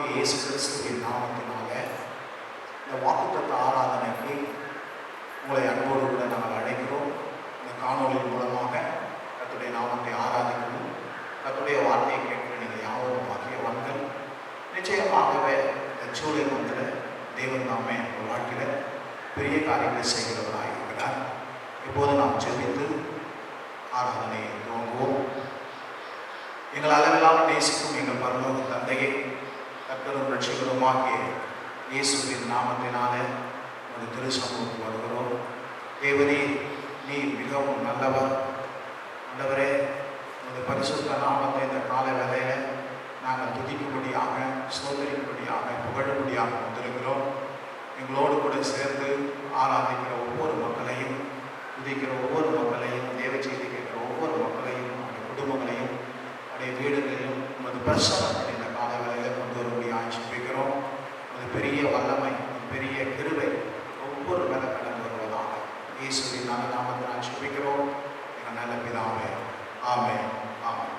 கர்த்தராகிய இயேசு கிறிஸ்துவின் நாமத்தினால இந்த வாக்குத்தத்த ஆராதனைக்கு உங்களை அன்போடு கூட நாங்கள் அழைக்கிறோம். இந்த காணொலியின் மூலமாக கர்த்தருடைய நாமத்தை ஆராதிக்கணும். கர்த்தருடைய வார்த்தையை கேட்கிற நீங்கள் யாவரும் பாக்கியவான்கள். நிச்சயமாகவே இந்த ஜூலை மந்தில் தேவன் நாமே உங்கள் வாழ்க்கையில் பெரிய காரியங்களை செய்கிறவராக இருக்கிறார். இப்போது நாம் ஜெபித்து ஆராதனையை துவங்குவோம். எங்கள் அளவில்லாமல் நேசிக்கும் எங்கள் பரலோக தந்தையை, கர்த்தரும் ரட்சகருமாகிய இயேசுவின் நாமத்தினாலே ஒரு திருச்சமூகத்துக்கு வருகிறோம். தேவனே, நீ மிகவும் நல்லவர். ஆண்டவரே, இந்த பரிசுத்த நாமத்தை இந்த கால வேளையில் நாங்கள் துதிக்கும்படியாக, சோதரிக்கும்படியாக, புகழும்படியாக வந்திருக்கிறோம். எங்களோடு கூட சேர்ந்து ஆராதிக்கிற ஒவ்வொரு மக்களையும், துதிக்கிற ஒவ்வொரு மக்களையும், தேவ செய்தி கேட்கிற ஒவ்வொரு மக்களையும், அவருடைய குடும்பங்களையும், அவருடைய வீடுகளையும் உமது பிரசன்னத்தை இந்த கால வேளையில் கொண்டு வரும்படியாக ஜெபிக்கிறோம். அது பெரிய வல்லமை, பெரிய கிருபை ஒவ்வொரு வேலை கடந்து வருவதாக இயேசுவின் நல்ல நாமத்தை நான் ஜெபிக்கிறோம். எங்கள் நல்ல பிதாவே, ஆமென், ஆமென்.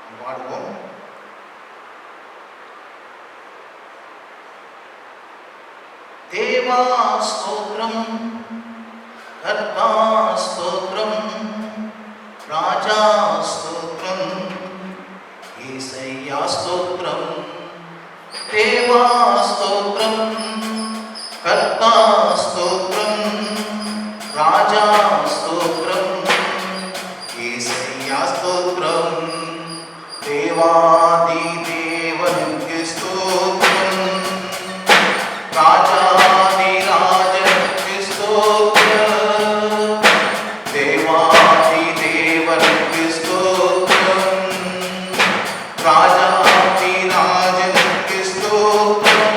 நாம் பாடுவோம். தேவா ஸ்தோத்ரம், கர்த்தா ஸ்தோத்ரம், ராஜா ஸ்தோத்ரம், యేసయ్యా స్తోత్రం. దేవా స్తోత్రం, కర్తా స్తోత్రం, రాజా స్తోత్రం, యేసయ్యా స్తోత్రం. దేవాది దేవునికి స్తోత్రం, రాజాది రాజనికి స్తోత్రం, దేవాది దేవునికి స్తోత్రం, రాజాది రాజనికి స్తోత్రం.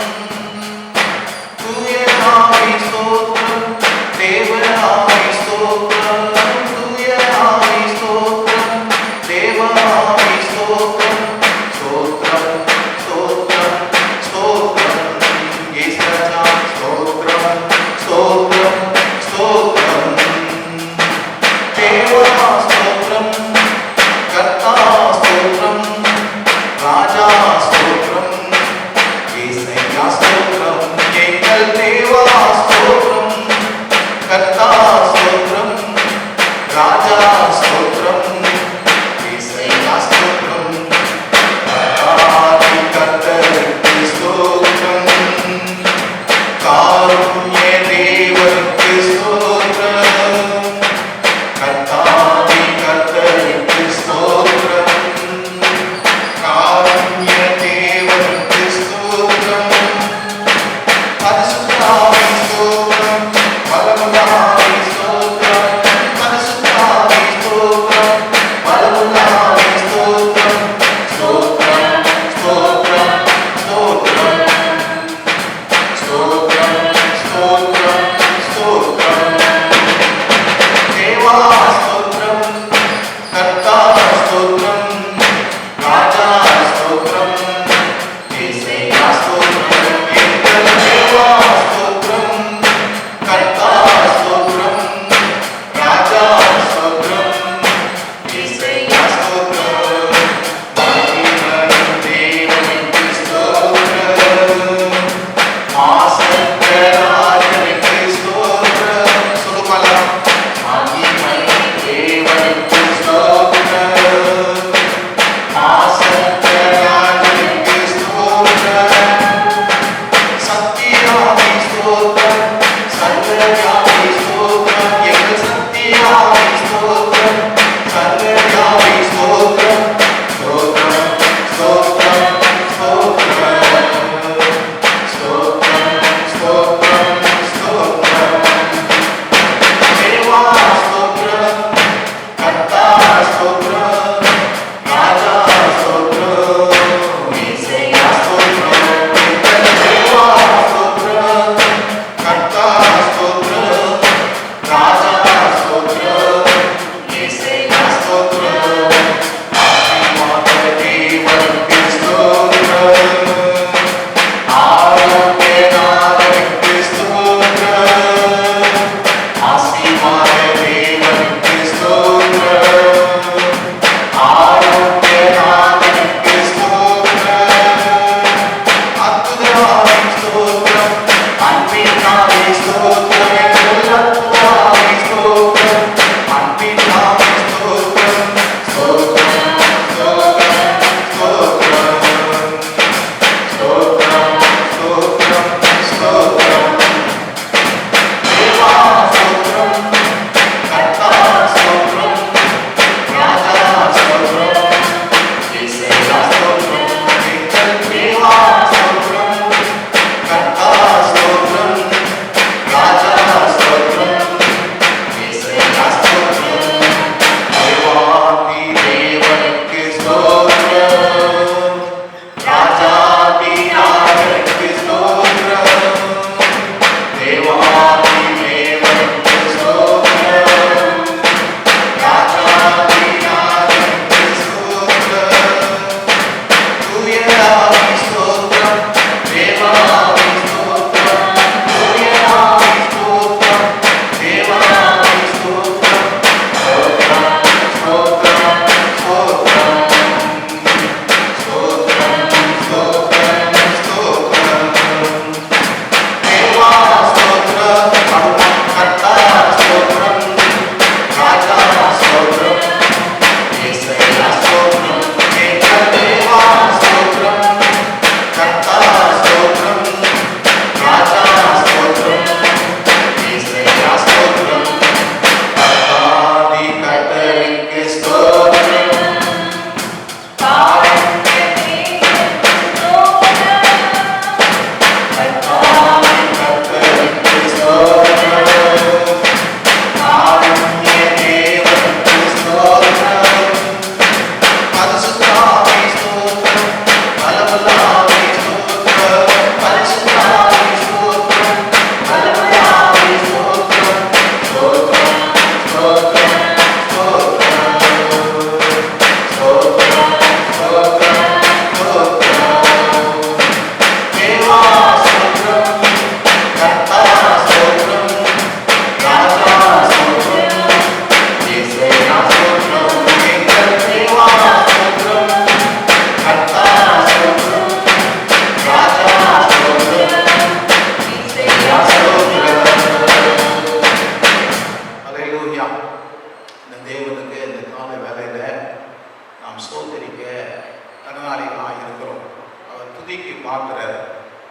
துதிக்கு பாத்திரர்,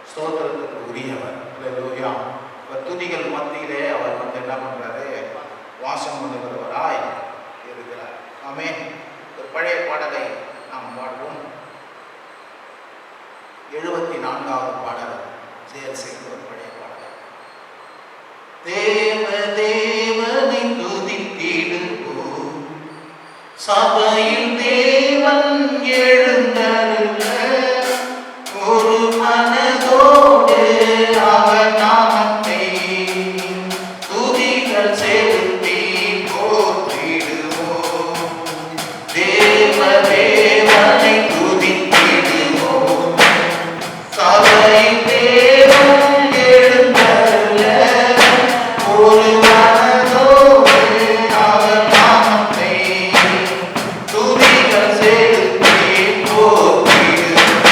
ஸ்தோத்திரத்துக்கு உரியவர். அல்லேலூயா. துதிகள் மத்தியிலே அவர் என்ன பண்றாரு? வாசம் பண்ணுகிறவராய் இருக்கிறார். ஆமென். ஒரு பழைய பாடலை நாம் பாடுவோம். 74வது பாடல் ஜெயசிங் ஒரு பழைய பாடல். தேவ தேவனை துதித்திடுவோம், சபையில் தேவன் எழுந்தருள, ஒரு மனதோடு அவர் நாமத்தை துதிகள் செலுத்தி போற்றிடுவோம். தேவ தேவனை துதித்திடுவோம், சபையில் தேவன் எழுந்தருள, ஒரு மனதோடு அவர் நாமத்தை துதிகள் செலுத்தி போற்றிடுவோம்.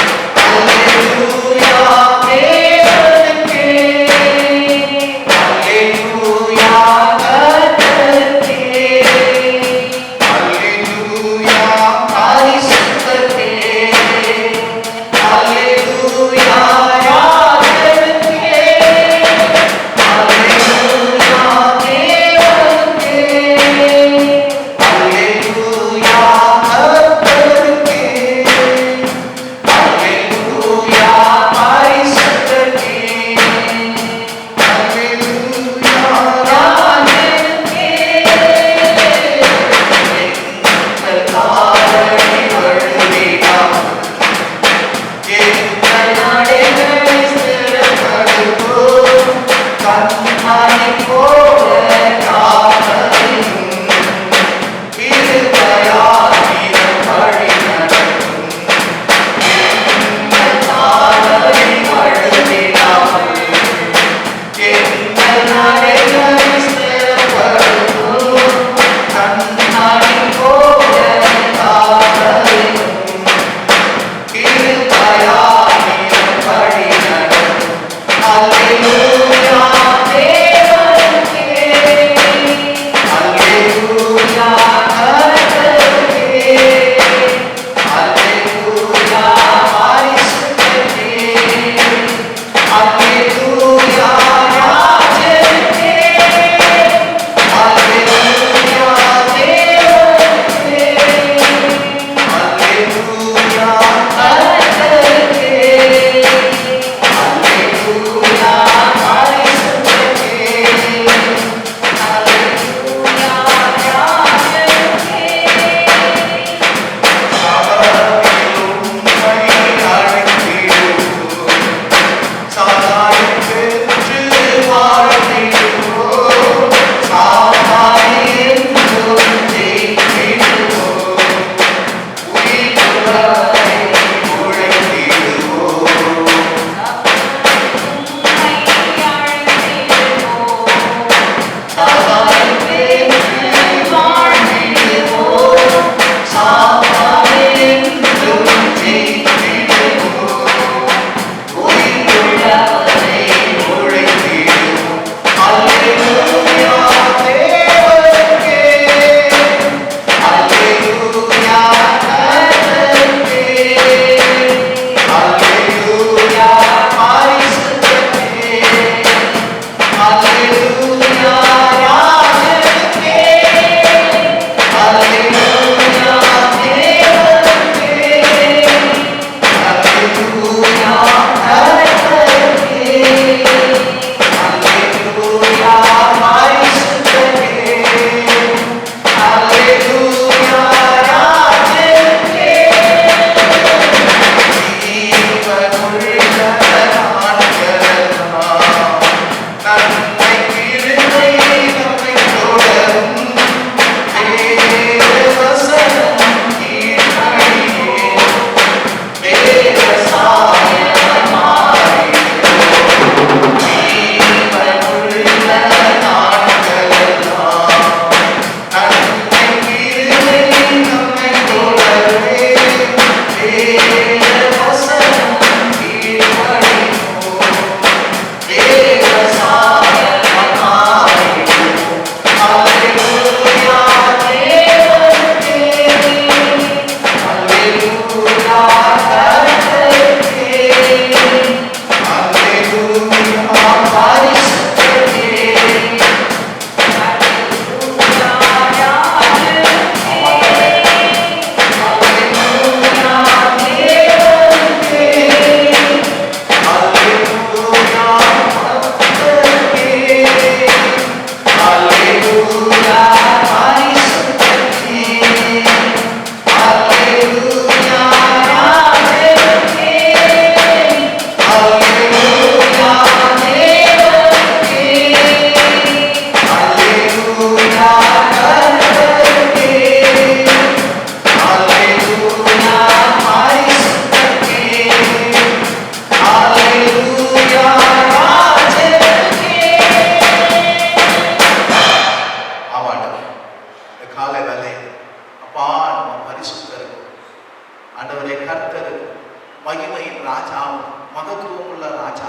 மகத்துவம் உள்ள ராஜா,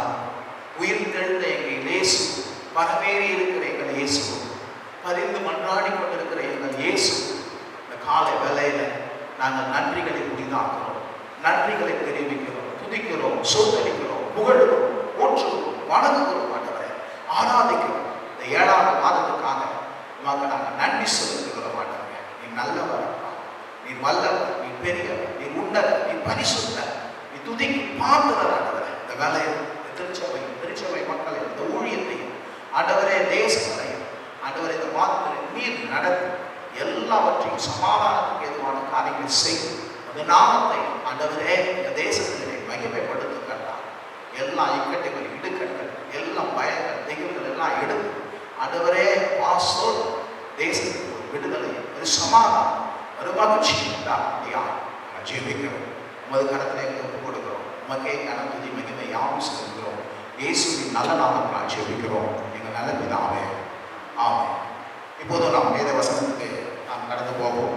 உயிர் தெழுந்த எங்கள் இயேசு, பரமேறி இருக்கிற எங்கள் இயேசு, பரிந்து மன்றாடி கொண்டிருக்கிற எங்கள் இயேசு, இந்த காலை வேளையில நாங்கள் நன்றிகளை புரிதாக்குறோம், நன்றிகளை தெரிவிக்கிறோம், துதிக்கிறோம், சோதரிக்கிறோம், புகழுகிறோம், போற்றுகிறோம், வணங்குகிறோம், ஆண்டவரே ஆராதிக்கிறோம். இந்த 7ஆவது மாதத்துக்காக உமக்கு நாங்கள் நன்றி செலுத்துகிறோம். ஆண்டவரே நீ நல்லவர், நீ வல்லவர், நீ பெரியவர், நீ உன்னதர், நீ பரிசுத்தர், நீ துதிக்கு பாத்திரர். ஆண்டவரே இந்த வேலையில் திருச்சபை மக்களை, இந்த ஊழியத்தையும் ஆண்டவரே தேசங்களையும் ஆண்டவரே இந்த மாதத்தில் நீர் நடத்தி எல்லாவற்றையும் சமாதானத்துக்கு எதுவான காரியங்களை செய்து அந்த நாமத்தை ஆண்டவரே இந்த தேசத்திலே மகிமைப்படுத்துகிறார். எல்லா இக்கட்டுகள், இடுக்கண்கள், எல்லாம் பயங்கள், திகழ்கள் எல்லாம் எடுத்து ஆண்டவரே பாசோடு தேசத்துக்கு ஒரு விடுதலை, ஒரு சமாதானம், ஒரு மகிழ்ச்சி உண்டாகும்படியாக நாங்கள் ஜெபிக்கிறோம். உமது கரத்திலே ஒப்புக் கொடுக்கிறோம். உமக்கே கனத்துதி மகிமை யாவும் செலுத்துகிறோம். இயேசுவின் நல்ல நாமத்தினால் ஜெபிக்கிறோம் எங்கள் நல்ல பிதாவே, ஆமென். இப்போது நாம் வேத வசனத்துக்கு நாம் கடந்து போவோம்.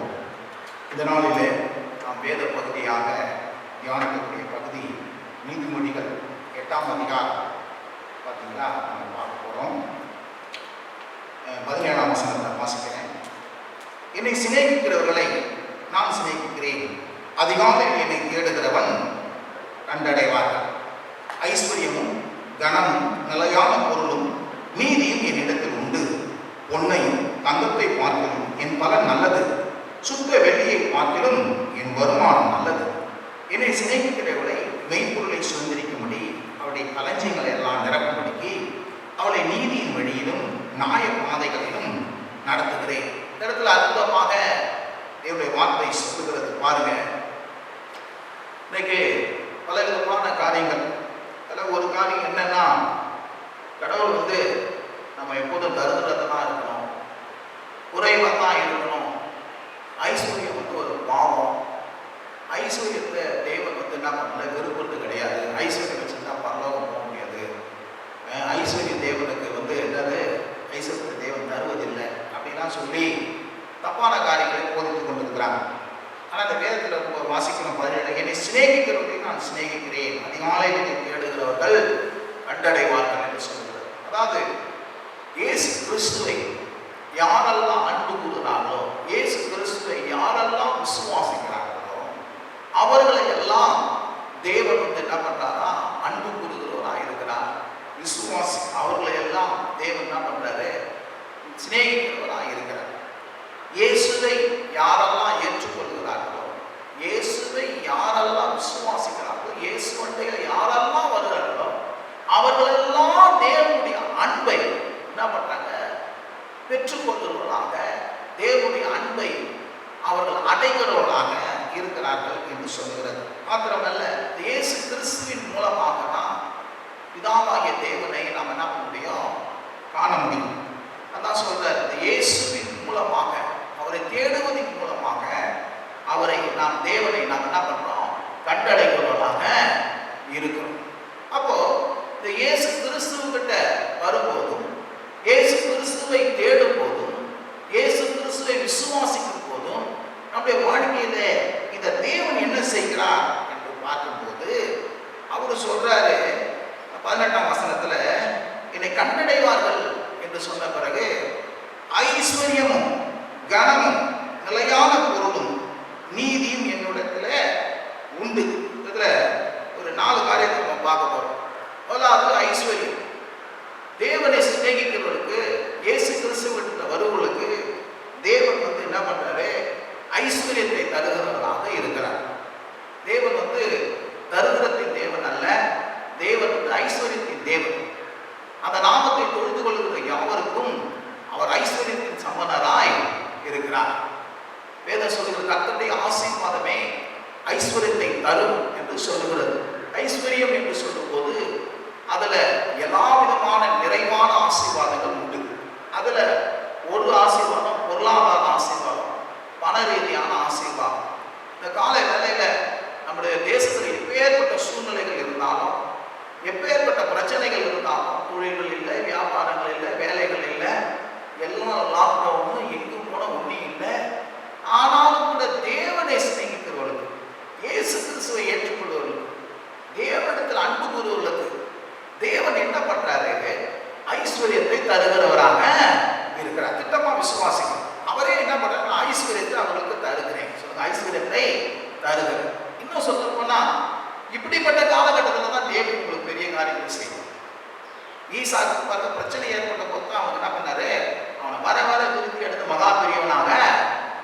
இந்த நாளிலே நாம் வேத பகுதியாக தியானிக்கக்கூடிய பகுதி நீதிமொழிகள் 8ஆம் அதிகாரம். பார்த்தீங்களா, நம்ம பார்க்க போகிறோம். 17ஆம் வசனத்தை வாசிக்கிறேன். என்னை சிநேகிக்கிறவர்களை நான் சிநேகிக்கிறேன், அதிகாலையில் என்னை தேடுகிறவன் கண்டடைவார்கள். ஐஸ்வர்யமும் கனமும் நிலையான பொருளும் நீதியும் என்னிடத்தில் உண்டு. பொன்னையும் தங்கத்தை பார்க்கிலும் என் பலன் நல்லது, சுத்த வெள்ளியை பார்க்கிலும் என் வருமானம் நல்லது. என்னை சிநேகிக்கிறவளை மெய்ப்பொருளை சுதந்திரிக்கும்படி அவளுடைய களஞ்சியங்களை எல்லாம் நிரப்பும்படிக்கு அவளை நீதியின் வழியிலும் நியாய பாதைகளிலும் நடத்துகிறேன். இந்த இடத்துல அற்புதமாக என்னுடைய வார்த்தை சொல்லுகிறது. பாருங்க, இன்னைக்கு பல விதமான காரியங்கள். அதில் ஒரு காரியம் என்னன்னா, கடவுள் நம்ம எப்போதும் தருதுறத தான் இருக்கணும், குறைவாக தான் இருக்கணும். ஐஸ்வர்யம் ஒரு பாவம். ஐஸ்வர்யத்தை தேவன் என்ன பண்ணல, விரும்புறது கிடையாது. ஐஸ்வர்யம் வச்சுருந்தா பரலோகம் போக முடியாது. ஐஸ்வர்ய தேவனுக்கு என்னது, ஐஸ்வர்யத்தை தேவன் தருவதில்லை அப்படின்லாம் சொல்லி தப்பான காரியங்களை போதித்து கொண்டிருக்கிறாங்க. ஆனால் அந்த வேதத்தில் வாசிக்கணும் 17, என்னை சிநேகிக்கிறவர்களை நான் சிநேகிக்கிறேன், அதிகாலையில் என்னை தேடுகிறவர்கள் கண்டடைவார்கள் என்று சொல்கிறது. அதாவது இயேசு கிறிஸ்துவை யாரெல்லாம் அன்பு கூறுகிறார்களோ, இயேசு கிறிஸ்துவை யாரெல்லாம் விசுவாசிக்கிறார்களோ அவர்களை எல்லாம் தேவன் என்ன பண்றாரா, அன்பு கூறுகிறவராக இருக்கிறார். விசுவாசி அவர்களை எல்லாம் தேவன் என்ன பண்றாரு, சிநேகிக்கிறவராக இருக்கிறார். இயேசுவை யாரெல்லாம் ஏற்றுக்கொள்கிறார்களோ, இயேசுவை யாரெல்லாம் விசுவாசிக்கிறார்களோ, இயேசுவண்டையில யாரெல்லாம் வருகிறார்களோ அவர்களெல்லாம் தேவனுடைய அன்பை என்ன பண்றாங்க, பெற்றுக்கொள்கிறவர்களாக, தேவனுடைய அன்பை அவர்கள் அடைகிறவர்களாக இருக்கிறார்கள் என்று சொல்லுகிறது. மாத்திரமல்ல, இயேசு கிறிஸ்துவின் மூலமாக தான் பிதாவாகிய தேவனை நாம் என்ன பண்ண முடியும், காண முடியும். அதான் சொல்றார், இயேசுவின் மூலமாக, அவரை தேடுவதன் மூலமாக அவரை நாம் தேவனை நாம் என்ன பண்றோம், கண்டடைகிறவர்களாக இருக்கிறோம். அப்போ இந்த இயேசு கிறிஸ்துவ வரும்போதும், இயேசு கிறிஸ்துவை தேடும் போதும், இயேசு கிறிஸ்துவை விசுவாசிக்கும் போதும் நம்முடைய வாழ்க்கையில இந்த தேவன் என்ன செய்கிறார் என்று பார்க்கும்போது அவர் சொல்றாரு 18ஆம் வசனத்துல, என்னை கண்டடைவார்கள் என்று சொன்ன பிறகு ஐஸ்வர்யமும் கனமும் நிலையான பொருளும் நீதியும் என்னிடத்துல உண்டு. இதுல ஒரு 4 காரியத்தை நம்ம பார்க்க போறோம். முதலாவது ஐஸ்வர்யம். தேவனை சிநேகிக்கிறவர்களுக்கு, இயேசு கிறிஸ்துவிட்ட வருவர்களுக்கு தேவன் என்ன பண்றாரு, ஐஸ்வர்யத்தை தருகிறவராக இருக்கிறார். தேவன் தருகிறத்தின் தேவன் அல்ல, தேவன் ஐஸ்வர்யத்தின் தேவன். அந்த நாமத்தை தொழுது கொள்கிற யாவருக்கும் அவர் ஐஸ்வர்யத்தின் சம்பனராய் இருக்கிறார். வேதம் சொல்லுகிற கர்த்தருடைய ஆசீர்வாதமே ஐஸ்வர்யத்தை தரும் என்று சொல்லுகிறது. ஐஸ்வர்யம் என்று சொல்லும் போது அதுல எல்லா விதமான நிறைவான ஆசீர்வாதங்கள் உண்டு. அதுல ஒரு ஆசீர்வாதம் பொருளாதார ஆசீர்வாதம், பண ரீதியான ஆசீர்வாதம். இந்த கால வேளையில நம்முடைய தேசத்தில் எப்பேற்பட்ட சூழ்நிலைகள் இருந்தாலும், எப்பேற்பட்ட பிரச்சனைகள் இருந்தாலும், தொழில்கள் இல்லை, வியாபாரங்கள் இல்லை, வேலைகள் இல்லை, எல்லாம் லாக்டவுன், எங்கும் போன ஒன்றும் இல்லை. ஆனாலும் கூட தேவனை சிநேகிக்கிறவர்களுக்கு, இயேசு கிறிஸ்துவை ஏற்றுக்கொள்வர்களுக்கு, தேவனிடத்தில் அன்பு கூறுவர்களுக்கு தருகிறவராக இருக்கிறார். திட்டமா விசுவாசிக்கணும். அவரே என்ன பண்றாரு? ஐஸ்வர்யத்தை அவர்களுக்கு தருகிறேன். சொல்லுங்க, ஐஸ்வர்யத்தை தருகிறேன். இன்னும் சொல்ல போனா இப்படிப்பட்ட காலகட்டத்தில் தான் தேவன் உங்களுக்கு பெரிய காரியங்கள் செய்யும். ஈசாக்கு பார்க்க பிரச்சனை ஏற்பட்ட போது தான் அவங்க என்ன பண்ணாரு? அவனை வர வர விருத்தி எடுத்து மகா பெரியவனாக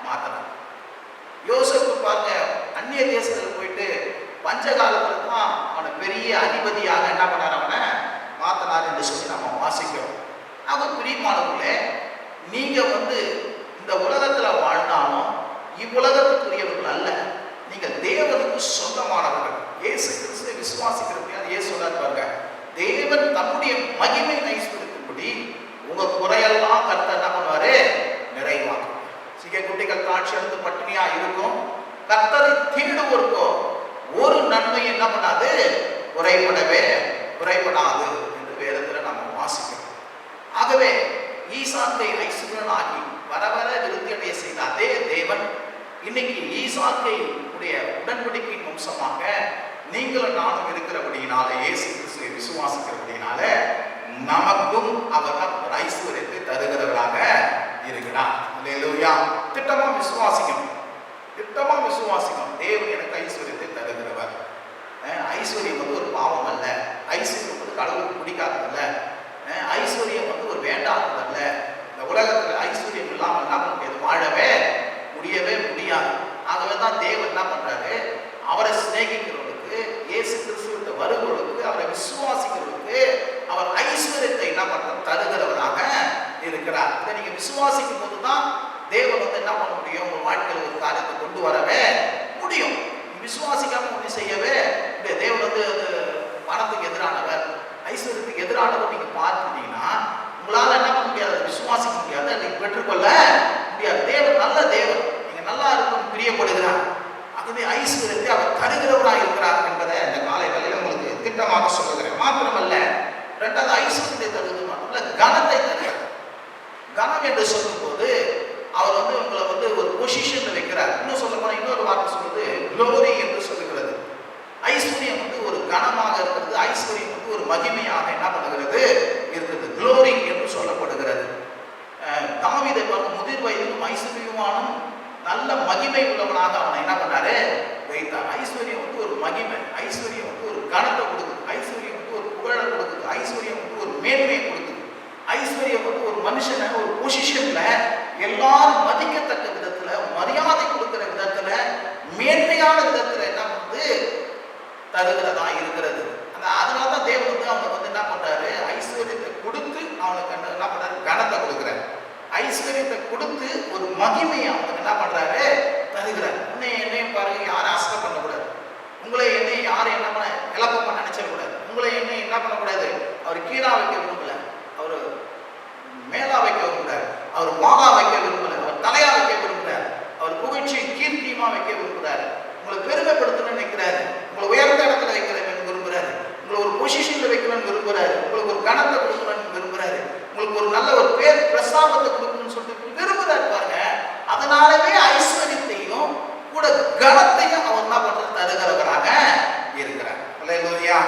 மாத்தினார். யோசேப்பு பாருங்க, அந்நிய தேசத்துல போயிட்டு பஞ்ச காலத்துல தான் அவனை பெரிய அதிபதியாக என்ன பண்ணார்? அவனை மாத்தினார் என்று சொல்லி நம்ம வாசிக்கிறோம். அவர் பிரியமானவர்களே, நீங்க இந்த உலகத்துல வாழ்ந்தாலும் இவ்வுலகத்துக்குரியவர்கள் அல்ல, நீங்கள் தேவனுக்கு சொந்தமானவர்கள். இயேசு கிறிஸ்துவை விசுவாசிக்கிறபடியா இயேசு சொன்னார் பாருங்க, தேவன் தம்முடைய மகிமை ஐஸ்வர்யத்தின்படி உங்க குறையெல்லாம் கர்த்தர் என்ன பண்ணுவாரு? நிறைவாக்கும். சிங்க குட்டிகள் காட்சி எடுத்து பட்டினியா இருக்கும், கர்த்தரை தேடுவோருக்கோ ஒரு நன்மை என்ன பண்ணாது? குறைபடாது என்று வேதத்துல நம்ம வாசிக்கிறோம். ஆகவே ஈசாக்கை ஐஸ்வர்யனாகி வர வர விருத்தியடைய செய்த அதே தேவன் இன்னைக்கு ஈசாக்கை உடைய உடன்படிக்கையின் வம்சமாக நீங்களும் நானும் இருக்கிறபடியினால, இயேசு கிறிஸ்துவை விசுவாசிக்கிறபடியினால நமக்கும் அவர் ஐஸ்வர்யத்தை தருகிறவராக இருக்கிறார். அல்லேலூயா. திட்டமா விசுவாசிக்கணும், திட்டமா விசுவாசிக்கணும். தேவன் எனக்கு ஐஸ்வர்யத்தை தருகிறவர். ஐஸ்வர்யம் ஒரு பாவம் அல்ல, ஐஸ்வர்யம் கடவுளுக்கு பிடிக்காததல்ல, ஐஸ்வர்யம் ஒரு வேண்டாததல்ல. இந்த உலகத்தில் ஐஸ்வர்யம் இல்லாமல் என்ன பண்ண முடியாது? வாழவே முடியாது. ஆகவே தான் தேவன் என்ன பண்றாரு? அவரை சிநேகிக்கிறவர்களுக்கு, இயேசு கிறிஸ்துவிட்ட வருகிறவர்களுக்கு, அவரை விசுவாசிக்கிறவர்களுக்கு அவர் ஐஸ்வர்யத்தை என்ன பண்றாரு? தருகிறவராக இருக்கிறார். இதை நீங்க விசுவாசிக்கும் போது தான் தேவன் என்ன பண்ண முடியும்? உங்க வாழ்க்கையில் ஒரு காரியத்தை கொண்டு வரவே முடியும். விசுவாசிக்காம ஒண்ணு செய்யவே தேவன் பணத்துக்கு எதிரானவர், ஐஸ்வர்யத்துக்கு எதிரானவர் நீங்க பார்த்துட்டீங்கன்னா உங்களால என்ன பண்ண முடியாது? விசுவாசிக்க முடியாது, நீங்க பெற்றுக்கொள்ள முடியாது. தேவன் நல்ல தேவன், நீங்க நல்லா இருக்கும் பிரியப்படுகிறார். ஆகவே ஐஸ்வர்யத்தை அவர் தருகிறவராக இருக்கிறார் என்பதை இந்த காலை வேளையில உங்களுக்கு திட்டமாக சொல்லுகிறேன். மாத்திரமல்ல, இரண்டாவது ஐஸ்வர்யத்தை தருவது மட்டுமல்ல, கனத்தை தருகிறார். கனம் என்று சொல்லும் போது அவர் உங்களை ஒரு பொசிஷன்ல வைக்கிறார். இன்னும் சொல்ல போனா இன்னொரு வார்த்தை சொல்றது க்ளோரி என்று சொல்லுகிறது. ஐஸ்வர்யம் ஒரு கனமாக இருக்கிறது, ஐஸ்வர்யம் ஒரு மகிமையாக என்ன பண்ணுகிறது? இருக்கிறது. க்ளோரி என்று சொல்லப்படுகிறது. தாவீதை பார்க்க முதிர் வயதிலும் ஐஸ்வர்யமானும் நல்ல மகிமை உள்ளவனாக அவனை என்ன பண்ணாரு? வைத்தார். ஐஸ்வர்யம் ஒரு மகிமை, ஐஸ்வர்யம் ஒரு கனத்தை கொடுக்குது, ஐஸ்வர்யம் ஒரு புகழை கொடுக்குது, ஐஸ்வர்யம் ஒரு மேன்மையை கொடுக்குது. ஐஸ்வர்யம் ஒரு மனுஷனை ஒரு பொசிஷன்ல எல்லாரும் மதிக்கத்தக்க விதத்துல, மரியாதை கொடுக்கிற விதத்துல, மேன்மையான விதத்துல என்ன தருகிறதா இருக்கிறது. அதனாலதான் தேவன் அவங்க என்ன பண்றாரு? ஐஸ்வர்யத்தை கொடுத்து அவனுக்கு என்ன பண்றாரு? கனத்தை கொடுக்குறாரு. ஐஸ்வர்யத்தை கொடுத்து ஒரு மகிமையை அவனுக்கு என்ன பண்றாரு? தருகிறார். உன்னை என்னையும் பாருங்க, யாரும் அசட்டை பண்ணக்கூடாது. உங்களை என்னையும் யாரும் என்ன பண்ண இழப்ப பண்ண நினைச்சிடக்கூடாது. உங்களை என்னையும் என்ன பண்ணக்கூடாது? அவர் கீழா வைக்க விரும்பல, அவர் மேலா வைக்க விரும்புகிறார், அவர் மாலா வைக்க விரும்பல, அவர் தலையா வைக்க விரும்புகிறார், அவர் புகழ்ச்சியை கீர்த்தியமா வைக்க விரும்புகிறார். உங்களை பெருமைப்படுத்தணும்னு நினைக்கிறாரு, உங்களை உயர்ந்த இடத்துல வைக்கிறேன் விரும்புகிறாரு, உங்களை ஒரு பொசிஷன்ல வைக்கணும்னு விரும்புகிறாரு, உங்களுக்கு ஒரு கனத்தை கொடுக்கணும்னு விரும்புகிறாரு, உங்களுக்கு ஒரு நல்ல ஒரு பேர் பிரஸ்தாபத்தை கொடுக்கணும்னு சொல்லிட்டு விரும்புகிறாரு பாருங்க. அதனாலவே ஐஸ்வர்யத்தையும் கூட கனத்தையும் அவர் என்ன பண்றது? தருகிறவராக இருக்கிறார். அல்லேலூயா.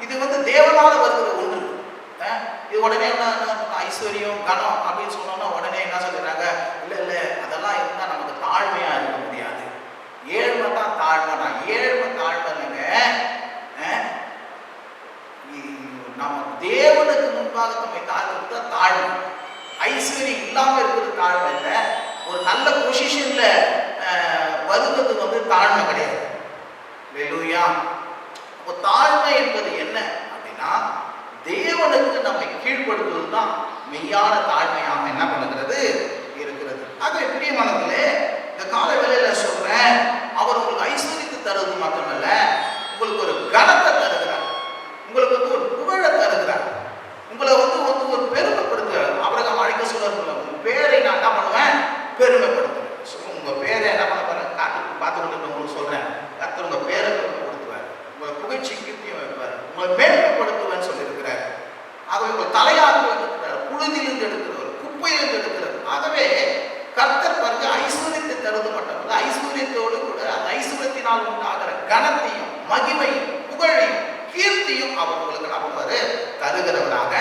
இது தேவனால வருகிற ஒன்று. இது உடனே என்ன ஐஸ்வர்யம் கனம் அப்படின்னு சொன்னோம்னா உடனே என்ன சொல்றாங்க? இல்ல இல்ல அதெல்லாம் இருந்தா நமக்கு தாழ்மையா இருக்க முடியாது. ஏழ்மை தான் தாழ்மை தான். ஏழ்மை தாழ்மை இல்லைங்க, நம்ம தேவனுக்கு முன்பாக நம்மை தாழ்ந்து தாழ்மை. ஐஸ்வர்யம் இல்லாம இருக்கிறது தாழ்மை இல்லை, ஒரு நல்ல பொசிஷன்ல வருவது தாழ்மை கிடையாது. அல்லேலூயா. அப்போ தாழ்மை என்பது என்ன அப்படின்னா, தேவனுக்கு நம்மை கீழ்ப்படுத்துவது தான் மெய்யான தாழ்மையாக என்ன பண்ணுகிறது? இருக்கிறது. ஆக பிரியமானவர்களே, இந்த கால வேளையில சொல்றேன், அவர் உங்களுக்கு ஐஸ்வர்யத்தை தருவது மட்டுமல்ல, உங்களுக்கு ஒரு கனத்தை தருகிறார், உங்களுக்கு ஒரு புகழை தருகிறார், உங்களை ஒரு பெருமைப்படுத்துகிறார். ஆபிரகாம் அழைக்க சொல்றாரு, உங்க பேரை நான் என்ன பண்ணுவேன்? பெருமைப்படுத்துவேன். உங்க பேரை என்ன பண்ண போறேன்? பார்த்துக்கிட்டு உங்களுக்கு சொல்றேன், கர்த்தர் உங்க பேரை பெருமைப்படுத்துவார், உங்களை புகழ்ச்சி கீர்த்தியம் வைப்பார், உங்களை மேன்மைப்படுத்துவேன்னு சொல்லியிருக்கிறார். ஆகவே உங்கள் தலையாக்குவார், புழுதியிலிருந்து எடுக்கிறவர், குப்பையிலிருந்து எடுக்கிறார். ஆகவே கர்த்தர் பாருங்க ஐஸ்வர்யத்தை தருவது மட்டுமல்ல, ஐஸ்வர்யத்தோடு கூட அந்த ஐஸ்வர்யத்தினால் உண்டாகிற கனத்தையும் மகிமையும் புகழையும் கீர்த்தியும் அவர் உங்களுக்கு என்ன பண்ணுவாரு? தருகிறவராக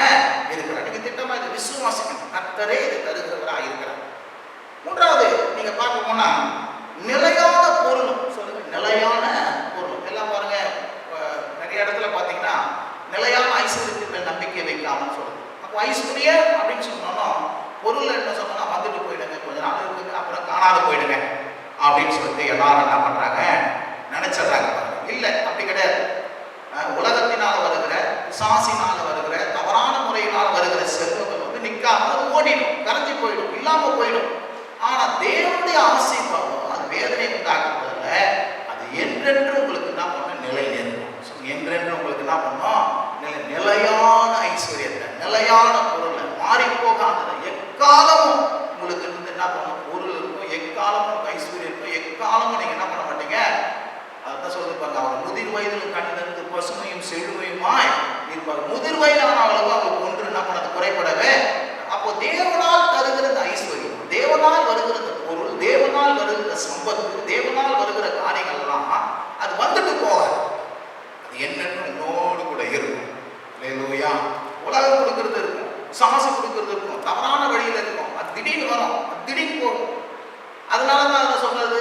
இருக்கிறார். நீங்க திட்டமா இதை விசுவாசிக்கணும். கர்த்தரே இதை தருகிறவராக இருக்கிறார். மூன்றாவது நீங்க பார்க்க போனா நிலையான பொருள். சொல்லுங்க, நிலையான பொருள். எல்லாம் பாருங்க, நிறைய இடத்துல பாத்தீங்கன்னா நிலையான ஐஸ்வர்யத்தின் மேல் நம்பிக்கை வைக்காமன்னு சொல்லுது. அப்போ ஐஸ்வர்யம் அப்படின்னு சொன்னோம்னா பொருள் என்ன சொன்னா வந்துட்டு போயிடுங்க, கொஞ்ச நாள் இருக்குங்க, அப்புறம் காணாது போயிடுங்க அப்படின்னு சொல்லிட்டு எல்லாரும் என்ன பண்றாங்க, நினைச்சிடறாங்க. இல்லை, அப்படி கிடையாது. உலகத்தினால வருகிற, பிசாசினால வருகிற, தவறான முறையினால வருகிற செல்வங்கள் வந்து நிற்காம அது ஓடிடும், கரைஞ்சி போயிடும், இல்லாம போயிடும். ஆனா தேவனுடைய ஆசீர்வாதம் அது வேதனை உண்டாக்குறதுல அது என்றென்று உங்களுக்கு என்ன பண்ண நிலை நேரும். என்றென்று உங்களுக்கு என்ன பண்ணோம், நிலையான ஐஸ்வர்யத்தை, நிலையான பொருளை, மாறி போகாததை, எக்காலமும் உங்களுக்கு இருந்து என்ன பண்ணும், பொருள் இருக்கும், எக்காலமும் ஐஸ்வர்யம் இருக்கும், எக்காலமும் நீங்க என்ன பண்ண மாட்டீங்க. அதான் சொல்லுது பாருங்க, அவர் முதிர் வயதிலும் கண்ணிலிருந்து பசுமையும் செழுமையுமாய் இருப்பார். முதிர் வயதான அவளுக்கு அவங்களுக்கு ஒன்று என்ன பண்ணது குறைபடவே. அப்போ தேவனால் தருகிற ஐஸ்வர்யம், தேவனால் வருகிற பொருள், தேவனால் வருகிற சம்பத்து, தேவனால் வருகிற காரியங்கள் எல்லாம் அது வந்துட்டு போகாது. அது என்னன்னு உன்னோடு கூட இருக்கும். அல்லேலூயா. உலகம் கொடுக்கறது இருக்கும், சாசு கொடுக்கறது இருக்கும், தவறான வழியில இருக்கும். அது திடீர்னு வரும், அது திடீர்னு போகும். அதனாலதான் அதை சொல்றது,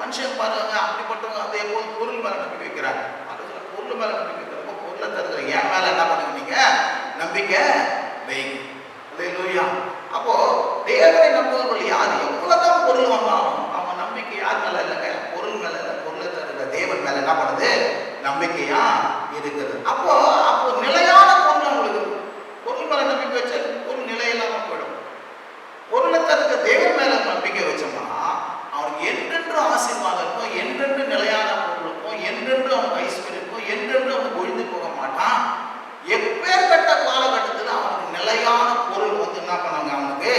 மனுஷன் பாருங்க அப்படிப்பட்டவங்க அதே போல் பொருள் மேல நம்பிக்கை வைக்கிறாங்க. பொருள் மேல நம்பிக்கை வைக்கிறப்போ பொருளை தருகிற என் மேல என்ன பண்ணுங்க, நீங்க நம்பிக்கை வைங்க. அல்லேலூயா. அப்போ தேவனை நம்புவர்கள் யார் எவ்வளவுதான் பொருள் வந்தாலும் அவங்க நம்பிக்கை யார் மேல இல்லைங்க, பொருள் மேல இல்லை, பொருளை தருகிற தேவன் மேல என்ன பண்ணுது, நம்பிக்கையா இருக்கிறது. அப்போ நிலையான பொருள் அவங்களுக்கு, பொருள் மேல நம்பிக்கை வச்ச பொருள் நிலையில்லாம போயிடும். பொருளை தருகிற தேவன் மேல நம்பிக்கை வச்சோம்னா அவனுக்கு என்றென்று ஆசீர்வாதம் இருக்கும், என்றென்று நிலையான பொருள் இருக்கும், என்றென்று அவனுக்கு ஐஸ்வர்யம் இருக்கும், என்றென்று அவனுக்கு ஒழிந்து போக மாட்டான். எப்பேற்பட்ட காலகட்டத்தில் அவனுக்கு நிலையான பொருள் வந்து என்ன பண்ணாங்க, அவனுக்கு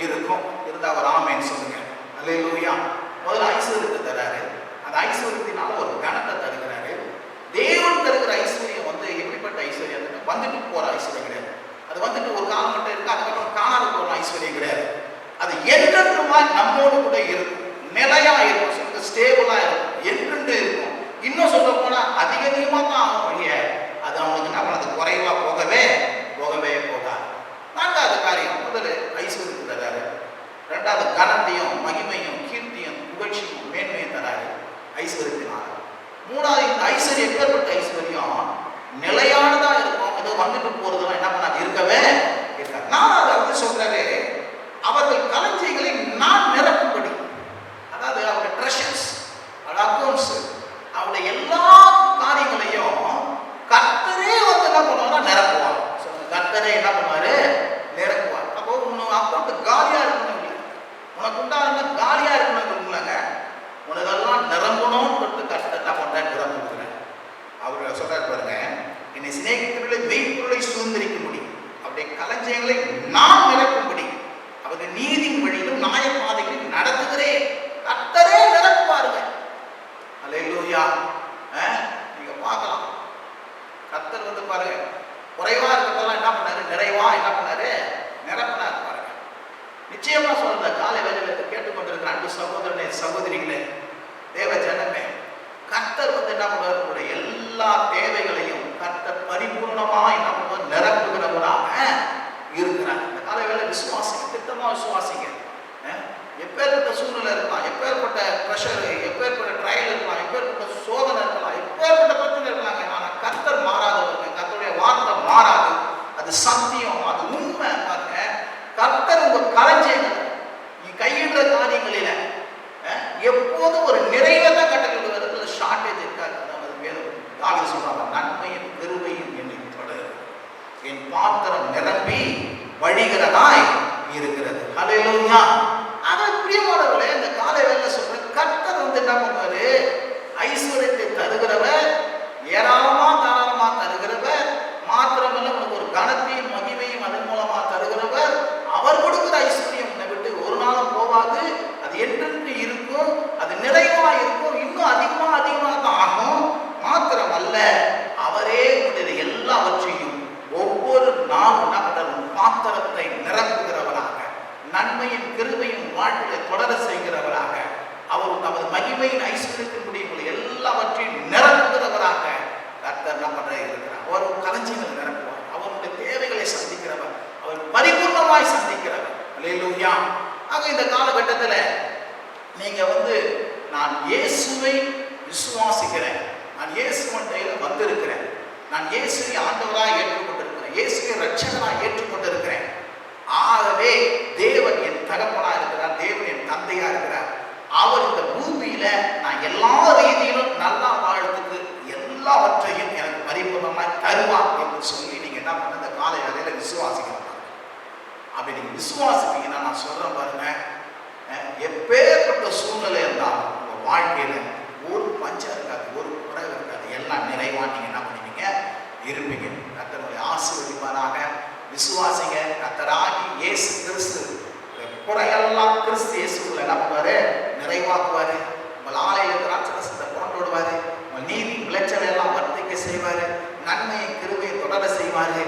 இருக்கும். இருந்தா அவர் ஆமேன்னு சொல்லுங்க. அல்லேலூயா. முதல்ல ஐஸ்வர்யத்தை தராரு, அந்த ஐஸ்வர்யத்தினால ஒரு கணத்தை தருகிறாரு. தேவன் தருகிற ஐஸ்வர்யம் வந்து எப்படிப்பட்ட ஐஸ்வர்யம், வந்துட்டு போற ஐஸ்வர்யம் கிடையாது. அது வந்துட்டு ஒரு காலம் மட்டும் இருக்கு, அதுக்கப்புறம் காணாது போற ஐஸ்வர்யம் கிடையாது. அது என்றென்றுமா நம்மோடு கூட இருக்கும், நிலையா இருக்கும், சொல்லுங்க, ஸ்டேபிளா இருக்கும், என்றென்று இருக்கும். இன்னும் சொல்ல போனா அதிகமா தான் ஆகும் வழிய, அது அவனுக்கு என்ன பண்ணது, குறைவா போகவே போகாது. நான்காவது காரியம், முதல்ல ஐஸ்வர்யத்தை தராரு. ரெண்டாவது கனத்தையும் மகிமையும் கீர்த்தியும் புகழ்ச்சியும் மேன்மையும் தராரு ஐஸ்வர்யத்தினால. மூணாவது, இந்த ஐஸ்வர்யம் எப்பேற்பட்ட ஐஸ்வர்யம், நிலையானதா இருக்கும், ஏதோ வந்துட்டு போறதுலாம் என்ன பண்ணாது, இருக்கவே இருக்காது. நாலாவது வந்து சொல்றாரு, அவர்கள் களஞ்சியங்களை நான் நிரப்பும்படி, அதாவது அவருடைய ட்ரெஷர்ஸ், அக்கௌண்ட்ஸ், அவருடைய எல்லா காரியங்களையும் கர்த்தரே வந்து என்ன பண்ணுவாங்க, நிரப்புவார். கர்த்தரே என்ன பண்ணுவாரு, நிரப்புவார். அப்போ உன் அக்கௌண்ட் காலியா இருக்கணும், உனக்கு உண்டான காலியா இருக்கணும்லங்க, உனதெல்லாம் நிரம்பணும்னு சொல்லிட்டு கர்த்தர் என்ன பண்ற, நிரம்புகிறார். அவர் சொல்றாரு பாருங்க, என்னை சிநேகித்தவர்களை மெய்ப்பொருளை சுதந்திரிக்கும்படி, அவருடைய களஞ்சியங்களை நான் நிரப்பும்படி, அவர்கள் நீதியின் வழியிலும் நியாய பாதைகளில் நடத்துகிறேன். கர்த்தரே நிரப்புவாருங்க. அல்லேலூயா. நீங்க பார்க்கலாம், கர்த்தர் வந்து பாருங்க, குறைவா இருக்கிறதெல்லாம் என்ன பண்ணாரு, நிறைவா என்ன பண்ணாரு, நிரப்பினாரு பாருங்க. நிச்சயமா சொல்ற, காலை வேளையில கேட்டுக்கொண்டிருக்கிற அன்பு சகோதரனே சகோதரிகளே, தேவ ஜனமே, கர்த்தர் வந்து என்ன பண்ணுவார், உங்களுடைய எல்லா தேவைகளையும் கர்த்தர் பரிபூர்ணமா என்ன பண்ணுவார், நிரப்புகிறவராக இருக்கிறார். இந்த காலை வேளை விசுவாசிங்க, திட்டமா விசுவாசிங்க. எப்பேற்பட்ட சூழ்நிலை இருக்கலாம், எப்பேற்பட்ட ப்ரெஷர், எப்பேற்பட்ட ட்ரையல் இருக்கலாம், எப்பேற்பட்ட சோதனை இருக்கலாம், எப்பேற்பட்ட பிரச்சனை இருக்கலாங்க. ஆனால் கர்த்தர் மாறாதவங்க, கர்த்தருடைய வார்த்தை மாறாது, அது சத்தியம், அது உண்மை. பாருங்க, கர்த்தர் உங்க களஞ்சியங்கள், நீ கையிடுற காரியங்களில எப்போதும் ஒரு நிறைவை தான் கட்டளை, ஷார்டேஜ் இருக்காது. அதாவது வேணும் தாவீது சொல்றாங்க, நன்மையும் கிருபையும் என்னை தொடரும், என் பாத்திரம் நிரம்பி வழிகிறதாய் இருக்கிறது. ஹல்லேலூயா. ஆனா பிரியமானவர்களே, இந்த காலை வேளையில சொல்ற கர்த்தர் வந்து என்ன பண்ணுவாரு, ஐஸ்வர்யத்தை தருகிறவர், ஏராளமா தாராளமா தருகிறவர், மாத்திரமல்ல உனக்கு ஒரு கனத்தையும் மகிமையும் அதன் மூலமா தருகிறவர். அவர் கொடுக்கிற ஐஸ்வர்யம் உன்னை விட்டு ஒரு நாளும் போவாது, அது என்றென்று இருக்கும், அது நிறைவா இருக்கும், இன்னும் அதிகமா தான் ஆகும். மாத்திரமல்ல, அவரே உன்னுடைய எல்லாவற்றையும் ஒவ்வொரு நாளும் என்ன பண்ற, பாத்திரத்தை நிரப்புகிறவராக, நன்மையும் கிருபையும் வாழ்க்கையை தொடர செய்கிறவராக, அவர் தமது மகிமையின் ஐஸ்வர்யத்தின்படி உங்களை எல்லாவற்றையும் நிரப்புகிறவராக கர்த்தர் என்ன பண்ற இருக்கிறார். அவர் களஞ்சியங்களை நிரப்புவார், அவருடைய தேவைகளை சந்திக்கிறவர், அவர் நிரந்தரமாய் சந்திக்கிறார். அல்லேலூயா. ஆக இந்த காலகட்டத்தில் நீங்க நான் இயேசுவை விசுவாசிக்கிறேன், நான் இயேசுவண்டையில வந்திருக்கிறேன், நான் இயேசுவை ஆண்டவராய் ஏற்றுக்கொண்டிருக்கிறேன், இயேசுவை ரட்சகராய் ஏற்றுக்கொண்டிருக்கிறேன். ஆகவே தேவன் என் தகப்பனா இருக்கிறார், தேவன் என் தந்தையா இருக்கிறார். அவர் இந்த பூமியில நான் எல்லா ரீதியிலும் நல்லா வாழ்றதுக்கு எல்லாவற்றையும் எனக்கு பரிபூர்ணமாய் தருவார் என்று சொல்லி நீங்க என்ன பண்ண இந்த காலை வேளையில விசுவாசிக்கலாம். அப்படி நீங்க விசுவாசிப்பீங்கன்னா நான் சொல்றேன் பாருங்க, எப்பேற்பட்ட சூழ்நிலை இருந்தாலும் உங்க வாழ்க்கையில ஒரு பஞ்சம் இருக்காது, ஒரு குறைவு இருக்காது, எல்லாம் நிறைவா நீங்க என்ன பண்ணுவீங்க, இருப்பீங்க. கர்த்தருடைய ஆசீர்வதிப்பாராக. விசுவாசிங்க. கர்த்தராகி இயேசு கிறிஸ்து குறையெல்லாம் கிறிஸ்து இயேசுக்குள்ள என்ன பண்ணுவாரு, நிறைவாக்குவாரு. உங்கள் ஆலையில திராட்சரசத்தை கொண்டு விடுவாரு. உங்கள் நீதி விளைச்சல் எல்லாம் வர்த்திக்க செய்வாரு. நன்மையை கிருபையை தொடர செய்வாரு.